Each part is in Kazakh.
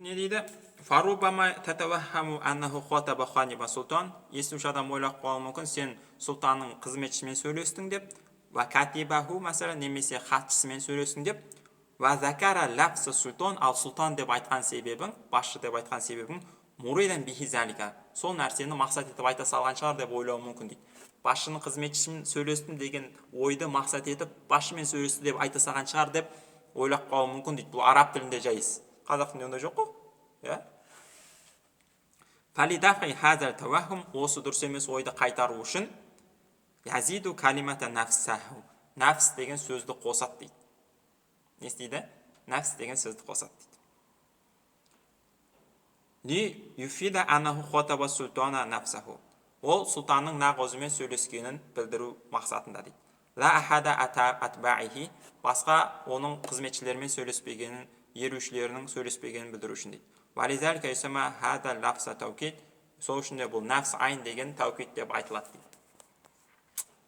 Не дейді? Фарубама татавахаму аннаху хотаба ханиба султан. Естуші адам ойлап қалуы мүмкін, сен сұлтанның қызметшісімен сөйлестің деп. Ва катибаху мәселе немесе хатшысымен сөйлестің деп. Ва закара лафса султан, ал сұлтан деп айтқан себебің, басшы деп айтқан себебің, муридан бихи залика. Сол нәрсені мақсат етіп айта салған шығар деп ойлауы мүмкін дейді. Басшының қызметшісімен сөйлестім деген ойды мақсат етіп, басшымен сөйлесті деп айта салған шығар деп ойлап қалуы мүмкін дейді. Бұл араб тілінде жайыз. Қазақ тілінде ондай жоқ қой. Фалидафи хазар тавахум, осы дұрыс емес ойды қайтару үшін язиду калимата нафсаху, нафс деген сөзді қосады дейді. Не істейді? Нафс деген сөзді қосады дейді. Ли юфида анаху хотаба султана нафсаху, ол сұлтанның нақ өзімен сөйлескенін білдіру мақсатында дейді. Ла ахада атбаихи, басқа оның қызметшілерімен сөйлеспегенін, ерушілерінің сөйлеспегенін білдіру үшін дейді. Вализалика юсама хада лафса таукид, сол үшін де бұл нафс айн деген таукид деп айтылады дейді.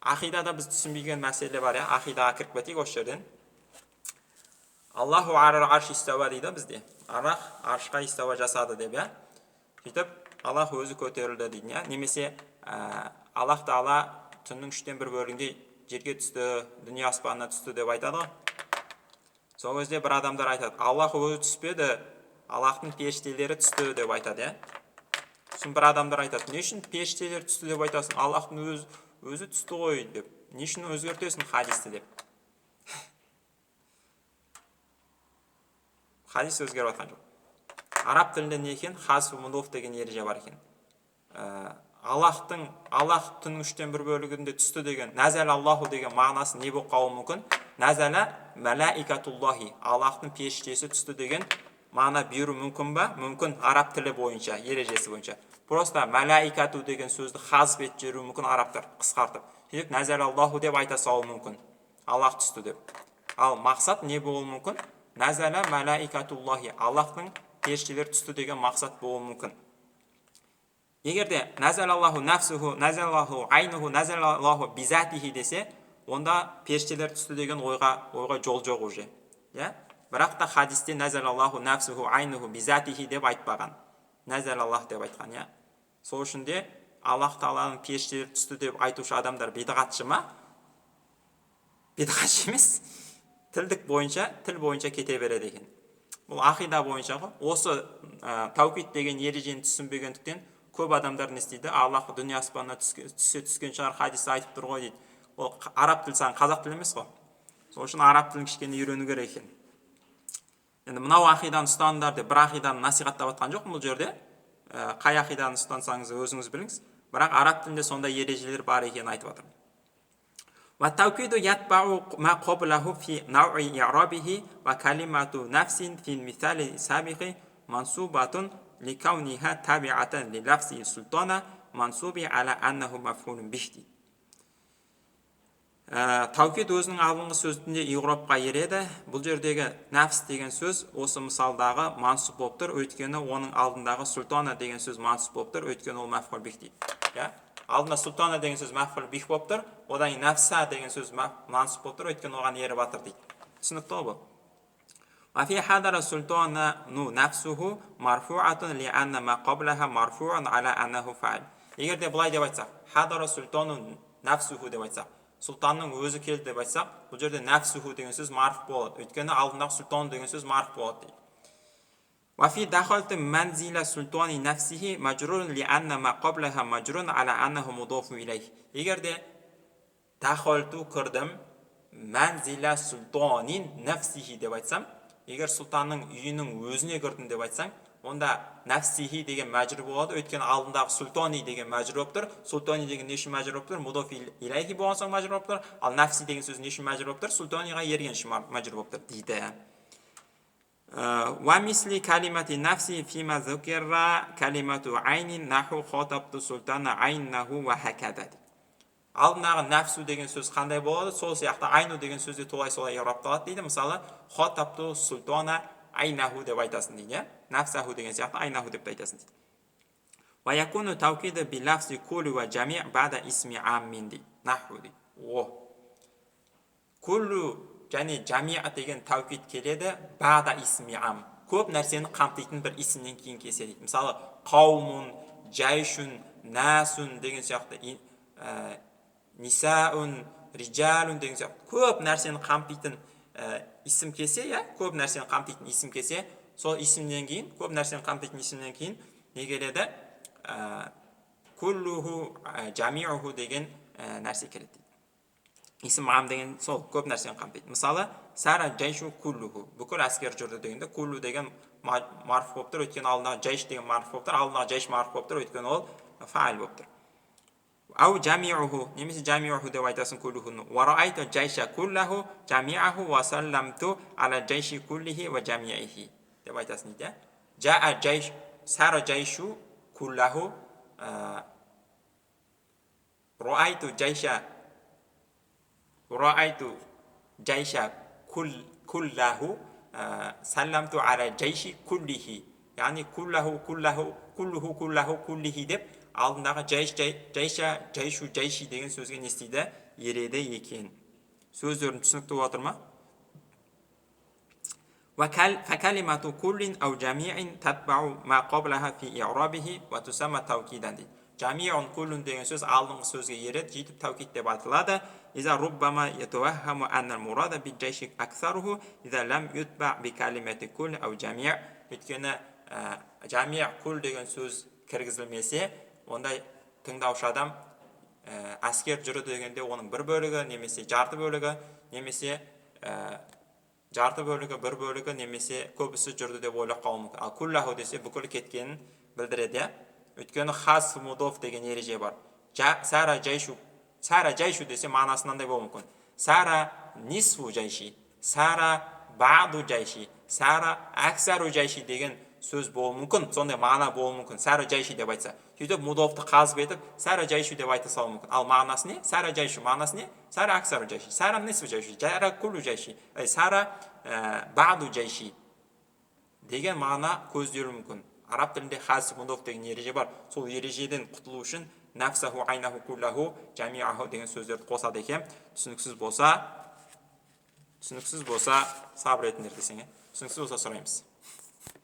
Ақидада біз түсінбеген мәселе бар, ақидаға кіріп кетейік осы жерден. Аллаху арар арш истава дейді бізде. Аллах аршқа истава жасады деп, сөйтіп Аллах өзі көтерілді дейді, немесе Аллах Тағала түннің 3/1 бөлігінде жерге түсті, дүние аспанына түсті деп айтады ғой. Сол кезде бір адамдар айтады, Аллах өзі түспеді, Аллахтың періштелері түсті деп айтады. Сосын бір адамдар айтады, не үшін періштелер түсті деп айтасың, Аллахтың өзі түсті ғой деп, не үшін өзгертесің хадисті деп. Хадис өзгеріп жатқан жоқ. Араб тілінде не екен? Хасфу мудоф деген ереже бар екен. Аллах түннің 3/1 бөлігінде түсті деген, назал Аллаху деген мағынасы не болып қалуы мүмкін? Назала малаикатуллахи, Аллахтың періштесі түсті деген мағына беру мүмкін ба? Мүмкін араб тілі бойынша, ережесі бойынша. Просто малаикату деген сөзді хазф етіп жіберу мүмкін арабтар қысқартып. Сөйтіп назал Аллаху деп айта салуы мүмкін. Аллах түсті деп. Ал мақсат не болуы мүмкін? Назала малаикатуллахи, Аллахтың періштелер түсті деген мақсат болуы мүмкін. Егерде назалаллаху нафсуху, назалаллаху айнуху, назалаллаху бизатихи десе, онда періштелер түсті деген ойға жол жоқ уже. Бірақ та хадисте назалаллаху нафсуху айнуху бизатихи деп айтпаған. Назалаллах деп айтқан, Сол үшін де Аллах Тағаланың періштелер түсті деп айтушы адамдар бидғатшы ма? Бидғатшы емес. Тіл бойынша кете береді екен. Бұл ақида бойынша ғой. Осы таукид деген ережені түсінбегендіктен көп адамдар не істейді? Аллах дүние аспанына түскен шығар, хадисте айтып тұр ғой дейді. Ол араб тілі, қазақ тілі емес қой. Сол үшін араб тілін кішкене үйрену керек екен. Енді мынау ақиданы ұстаныңдар деп бір ақиданы насихаттап жатқан жоқ бұл жерде. Қай ақиданы ұстансаңыз өзіңіз біліңіз. Бірақ араб тілінде сондай ережелер бар екенін айтып жатыр. Ва таукиду ятбау ма қобляху фи науи и'рабихи ва калимату нафсин фил мисали сабиқи мансубатун ликауниха табиатан ли лафси султана мансуби ала аннаху мафхулун бихти. Таукид өзінің алдыңғы сөзінде иғрабқа ереді. Бұл жердегі нафс деген сөз осы мысалдағы мансуб болып тұр, өйткені оның алдындағы султана деген сөз мансуб болып тұр, өйткені ол мафхул бих дейді. Алдында султана деген сөз мафхул бих болып тұр, одан кейін нафса деген сөз мансуб болып тұр, өйткені оған еріп жатыр дейді. Түсінікті ғой бұл? Афи хадара султана ну нафсуху марфуатун ли анна ма қаблаха марфуан ала аннаху фа'ил. Егер де былай деп айтсақ, хадара султану нафсуху деп айтсақ, сұлтанның өзі келді деп айтсақ, бұл жерде нафсуху деген сөз марф болады. Өйткені алдындағы султан деген сөз марф болады дейді. Вафи дахалты манзила султани нафсихи мажрурун ли анна ма қаблаха мажрун ала аннаху мудофу илайх. Егер де дахалту кірдім манзила султанин нафсихи деп айтсам, егер сұлтанның үйінің өзіне кірдім деп айтсаң, онда нафсихи деген мәжір болады, өйткені алдындағы султани деген мәжір болып тұр. Султани деген не үшін мәжір болып тұр? Мудоф илайхи болған соң мәжір болып тұр. Ал нафси деген сөз не үшін мәжір болып тұр? Султаниға ерген үшін мәжір болып тұр дейді. Ва мисли калимати нафси фима зукирра калимату айнин наху хотабту султана айннаху ва хакада. Алдындағы нафсу деген сөз қандай болады? Сол сияқты айну деген сөзде солай иғрапталады дейді. Мысалы, хотабту султана айнаху деп айтасың дейді. Нафсаху деген сияқты айнаху деп айтасың дейді. Ва якуну таукиду би лафзи кулу ва жами' бада исми аммин дейді. Наху дейді. Кулу және жами'a деген таукид келеді бада исми ам. көп нәрсені қамтитын бір исімнен кейін келсе дейді. Мысалы, қаумун, жайшун, насун деген сияқты, нисаун, риджалун деген сияқты көп нәрсені қамтитын исім келсе, көп нәрсені қамтитын исім келсе, сол исімнен кейін, көп нәрсені қамтитын исімнен кейін не келеді? Куллуху, жамиуху деген нәрсе келеді дейді. Исім ам деген сол көп нәрсені қамтиды. Мысалы, сара жайшу куллуху, бүкіл әскер жүрді дегенде, куллу деген марф болып тұр, өйткені алдындағы жайш деген марф болып тұр, алдындағы жайш марф болып тұр, өйткені ол файл болып тұр. Ау жамиуху, немесе жамиуху деп айтасың куллухуны. Ва раайту жайша куллаху жамиаху ва салламту ала жайши куллихи ва жамиихи деп айтасың дейді. Жаа жайш, сара жайшу куллаху, раайту жайша куллаху салламту ала жайши куллихи. Яғни куллуху куллихи деп алдындағы жайша, жайшу, жайши деген сөзге не істейді? Ереді екен. Сөздерін түсінікті отыр ма? فكلمة كل أو جميع تتبع ما قبلها في إعرابه وتسمى توكيدا дейді. جميع كل деген сөз алдыңғы сөзге ереді, жетіп таукид деп айтылады. إذا ربما يتوهم أن المراد بالجيش أكثره إذا لم يتبع بكلمة كل أو جميع. өйткені جميع كل деген сөз кіргізілмесе, онда тыңдаушы адам әскер жүрді дегенде оның бір бөлігі, немесе жарты бөлігі, немесе бір бөлігі, немесе көбісі жүрді деп ойлап қалуы мүмкін. Ал куллаху десе бүкіл кеткенін білдіреді. Өйткені хас мудоф деген ереже бар. Сара жайшу десе мағынасынандай болуы мүмкін. Сара нисфу жайши, сара баъду жайши, сара аксару жайши деген сөз болуы мүмкін, сондай мағына болуы мүмкін. Сара жайши деп айтса, сөйтіп мудофты қазып етіп, сара жайшу деп айта салуы мүмкін. Ал мағынасы не? Сара жайшу мағынасы не? Сара аксару жайши, сара нисфу жайши, сара куллу жайши, сара баъду жайши деген мағына көзделуі мүмкін. Араб тілінде хас мудоф деген ереже бар. Сол ережеден құтылу үшін нафсаху, айнаху, куллаху, жамиаху деген сөздерді қосады екен. Түсініксіз болса сабыр етіңдер десең, түсініксіз болса сұраймыз.